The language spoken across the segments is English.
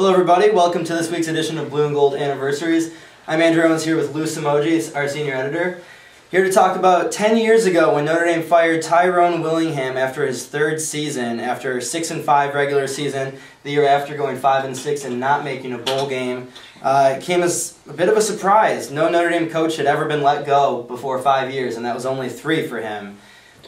Hello everybody, welcome to this week's edition of Blue and Gold Anniversaries. I'm Andrew Owens here with Lou Simogis, our senior editor. Here to talk about 10 years ago when Notre Dame fired Tyrone Willingham after his third season, after a 6-5 regular season, the year after going 5-6 and not making a bowl game. It came as a bit of a surprise. No Notre Dame coach had ever been let go before 5 years, and that was only 3 for him.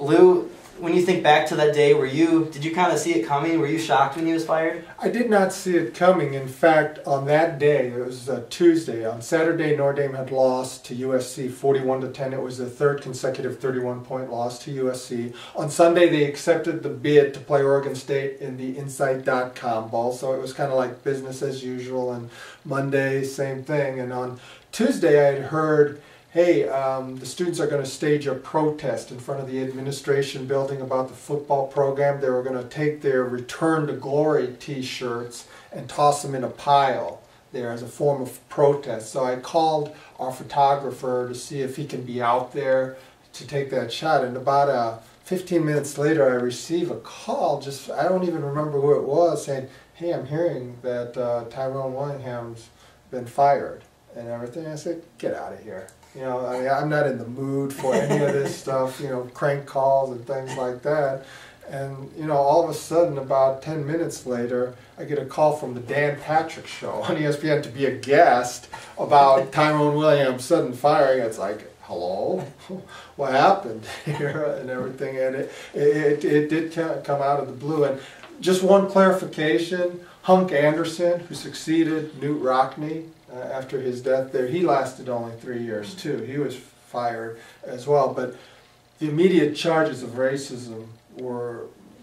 Lou, when you think back to that day, did you kind of see it coming? Were you shocked when he was fired? I did not see it coming. In fact, on that day, it was Tuesday. On Saturday, Notre Dame had lost to USC 41-10. It was the third consecutive 31-point loss to USC. On Sunday, they accepted the bid to play Oregon State in the Insight.com Bowl, so it was kind of like business as usual. And Monday, same thing. And on Tuesday, I had heard, hey, the students are going to stage a protest in front of the administration building about the football program. They were going to take their Return to Glory t-shirts and toss them in a pile there as a form of protest. So I called our photographer to see if he can be out there to take that shot. And about 15 minutes later, I receive a call, I don't even remember who it was, saying, hey, I'm hearing that Tyrone Willingham's been fired and everything. I said, get out of here. You know, I mean, I'm not in the mood for any of this stuff, you know, crank calls and things like that. And, you know, all of a sudden, about 10 minutes later, I get a call from the Dan Patrick Show on ESPN to be a guest about Tyrone Williams' sudden firing. It's like, hello? What happened here and everything? And it did come out of the blue. And just one clarification, Hunk Anderson, who succeeded Newt Rockne, after his death there, he lasted only 3 years too. He was fired as well, but the immediate charges of racism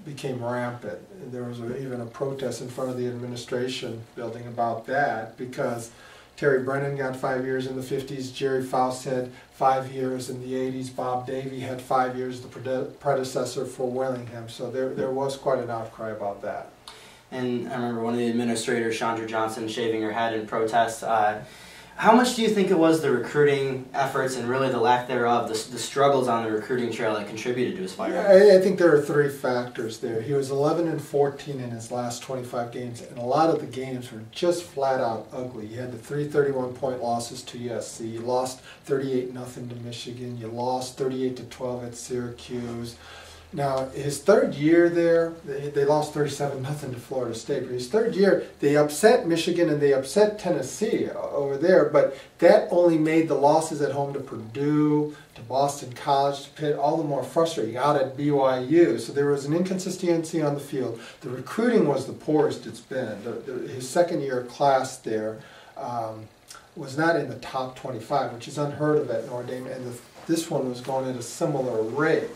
became rampant. There was even a protest in front of the administration building about that, because Terry Brennan got 5 years in the 50s, Jerry Faust had 5 years in the 80s, Bob Davie had 5 years, the predecessor for Willingham. So there was quite an outcry about that. And I remember one of the administrators, Chandra Johnson, shaving her head in protest. How much do you think it was the recruiting efforts and really the lack thereof, the struggles on the recruiting trail that contributed to his firing? Yeah, I think there are 3 factors there. He was 11-14 in his last 25 games, and a lot of the games were just flat out ugly. You had the 3 31-point losses to USC. You lost 38-0 to Michigan. You lost 38-12 at Syracuse. Now, his third year there, they lost 37-0 to Florida State. But his third year, they upset Michigan and they upset Tennessee over there. But that only made the losses at home to Purdue, to Boston College, to Pitt, all the more frustrating out at BYU. So there was an inconsistency on the field. The recruiting was the poorest it's been. His second-year class there was not in the top 25, which is unheard of at Notre Dame. And this one was going at a similar rate.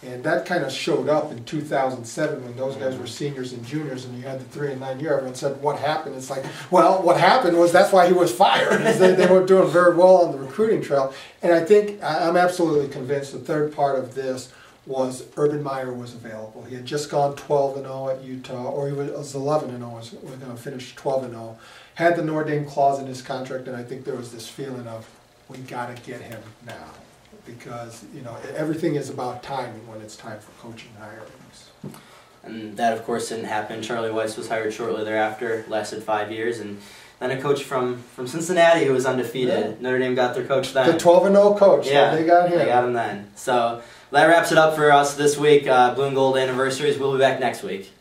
And that kind of showed up in 2007 when those guys were seniors and juniors, and you had the 3 and 9 year. Everyone said, "What happened?" It's like, well, what happened was that's why he was fired. They weren't doing very well on the recruiting trail. And I think I'm absolutely convinced the third part of this was Urban Meyer was available. He had just gone 12-0 at Utah, or he was 11-0. Was going to finish 12-0. Had the Notre Dame clause in his contract, and I think there was this feeling of, we got to get him now. Because, you know, everything is about timing when it's time for coaching hirings. And that, of course, didn't happen. Charlie Weiss was hired shortly thereafter, lasted 5 years, and then a coach from Cincinnati who was undefeated. Yeah. Notre Dame got their coach then. The 12-0 coach. Yeah, they got him. They got him then. So that wraps it up for us this week. Blue and Gold Anniversaries. We'll be back next week.